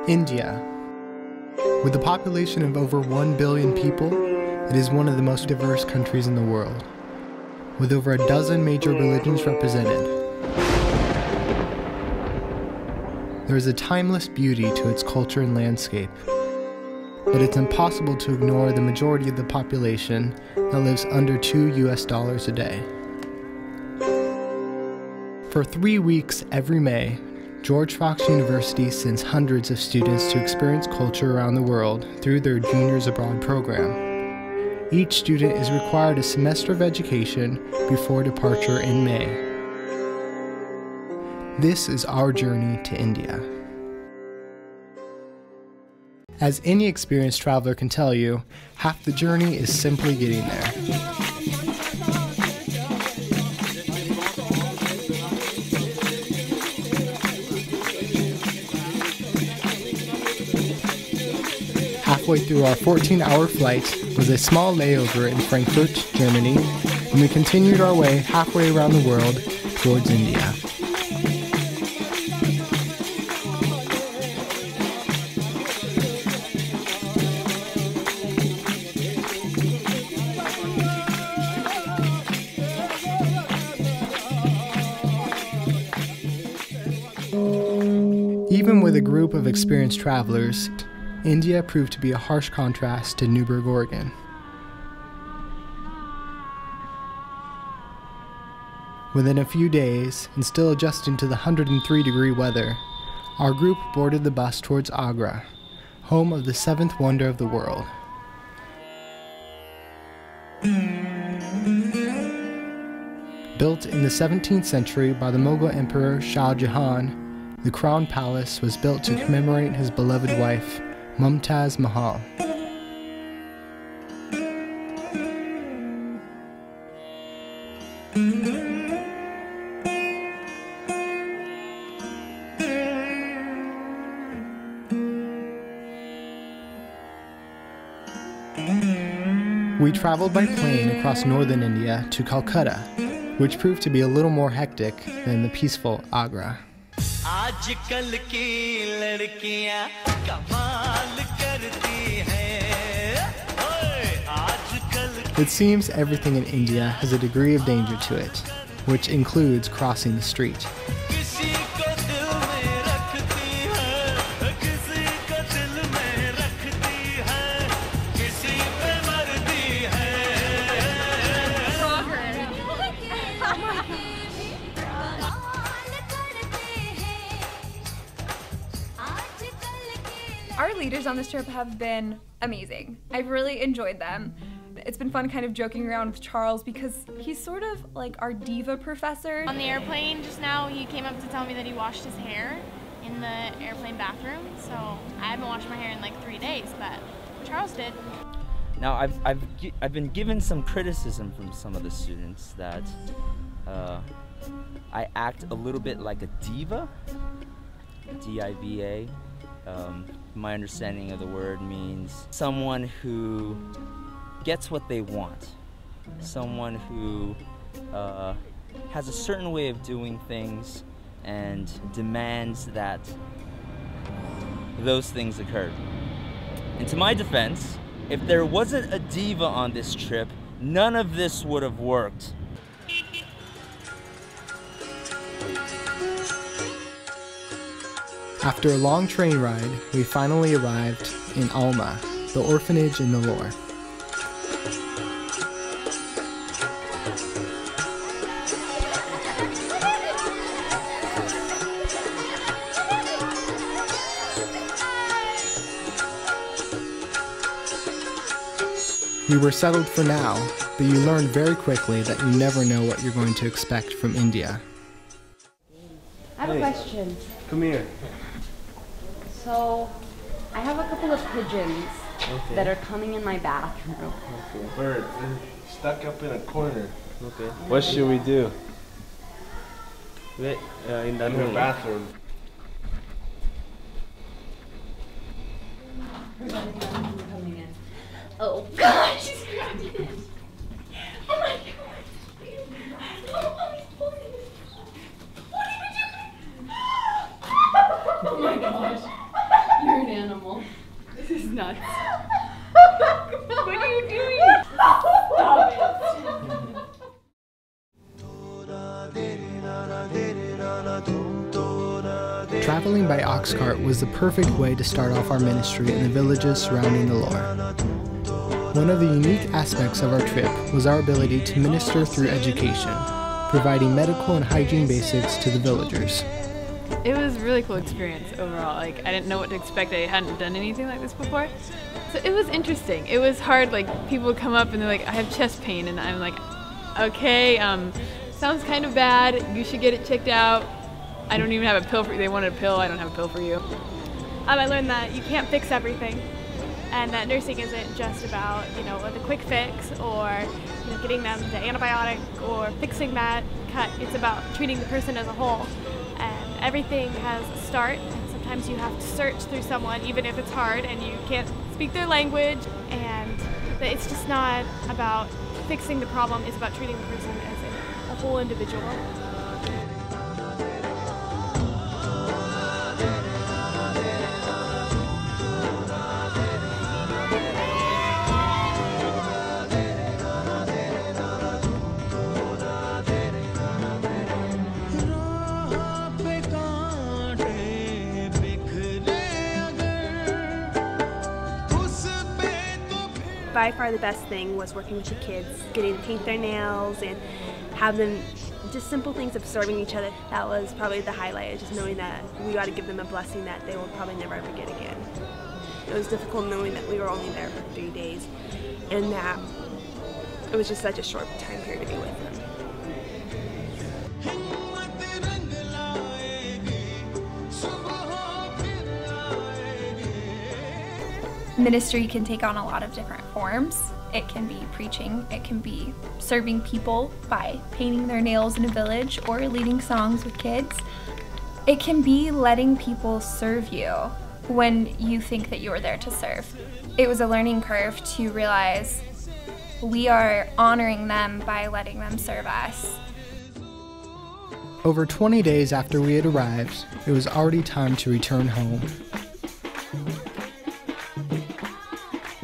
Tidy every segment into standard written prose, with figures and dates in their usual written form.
India. With a population of over 1 billion people, it is one of the most diverse countries in the world, with over a dozen major religions represented. There is a timeless beauty to its culture and landscape, but it's impossible to ignore the majority of the population that lives under $2 a day. For 3 weeks every May, George Fox University sends hundreds of students to experience culture around the world through their Juniors Abroad program. Each student is required a semester of education before departure in May. This is our journey to India. As any experienced traveler can tell you, half the journey is simply getting there. Halfway through our 14-hour flight was a small layover in Frankfurt, Germany, and we continued our way halfway around the world towards India. Even with a group of experienced travelers, India proved to be a harsh contrast to Newberg, Oregon. Within a few days, and still adjusting to the 103-degree weather, our group boarded the bus towards Agra, home of the seventh wonder of the world. Built in the 17th century by the Mughal Emperor Shah Jahan, the Crown Palace was built to commemorate his beloved wife, Mumtaz Mahal. We traveled by plane across northern India to Calcutta, which proved to be a little more hectic than the peaceful Agra. It seems everything in India has a degree of danger to it, which includes crossing the street. Our leaders on this trip have been amazing. I've really enjoyed them. It's been fun kind of joking around with Charles because he's sort of like our diva professor. On the airplane just now, he came up to tell me that he washed his hair in the airplane bathroom. So I haven't washed my hair in like 3 days, but Charles did. Now I've been given some criticism from some of the students that I act a little bit like a diva, D-I-V-A. My understanding of the word means someone who gets what they want, someone who has a certain way of doing things and demands that those things occur. And to my defense, if there wasn't a diva on this trip, none of this would have worked. After a long train ride, we finally arrived in Alma, the orphanage in Nellore. We were settled for now, but you learn very quickly that you never know what you're going to expect from India. I have a question. Come here. So, I have a couple of pigeons that are coming in my bathroom. Okay. Birds, they're stuck up in a corner. Okay. What should we do? In the bathroom. Coming in. Oh gosh! Oh my god! Oh my gosh! You're nuts. What are you doing? Stop it. Traveling by ox cart was the perfect way to start off our ministry in the villages surrounding the Loire. One of the unique aspects of our trip was our ability to minister through education, providing medical and hygiene basics to the villagers. It was a really cool experience overall. Like, I didn't know what to expect. I hadn't done anything like this before. So it was interesting. It was hard. Like, people would come up and they're like, I have chest pain. And I'm like, okay, sounds kind of bad. You should get it checked out. I don't even have a pill for you. They wanted a pill. I don't have a pill for you. I learned that you can't fix everything, and that nursing isn't just about, the quick fix or, getting them the antibiotic or fixing that cut. It's about treating the person as a whole, and everything has a start, and sometimes you have to search through someone, even if it's hard and you can't speak their language, and that it's just not about fixing the problem, it's about treating the person as a whole individual. By far the best thing was working with the kids, getting to paint their nails and have them, just simple things of serving each other. That was probably the highlight, just knowing that we got to give them a blessing that they will probably never ever get again. It was difficult knowing that we were only there for 3 days and that it was just such a short time period to be with them. Ministry can take on a lot of different forms. It can be preaching, it can be serving people by painting their nails in a village or leading songs with kids. It can be letting people serve you when you think that you're there to serve. It was a learning curve to realize we are honoring them by letting them serve us. Over 20 days after we had arrived, it was already time to return home.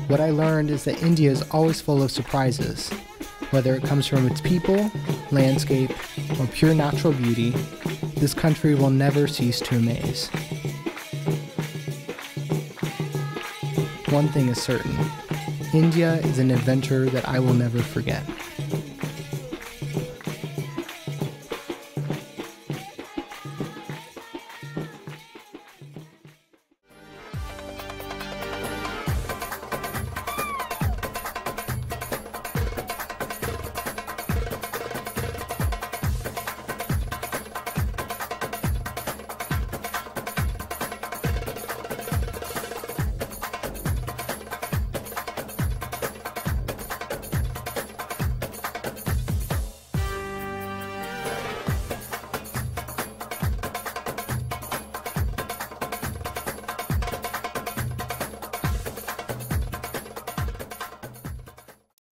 What I learned is that India is always full of surprises. Whether it comes from its people, landscape, or pure natural beauty, this country will never cease to amaze. One thing is certain, India is an adventure that I will never forget.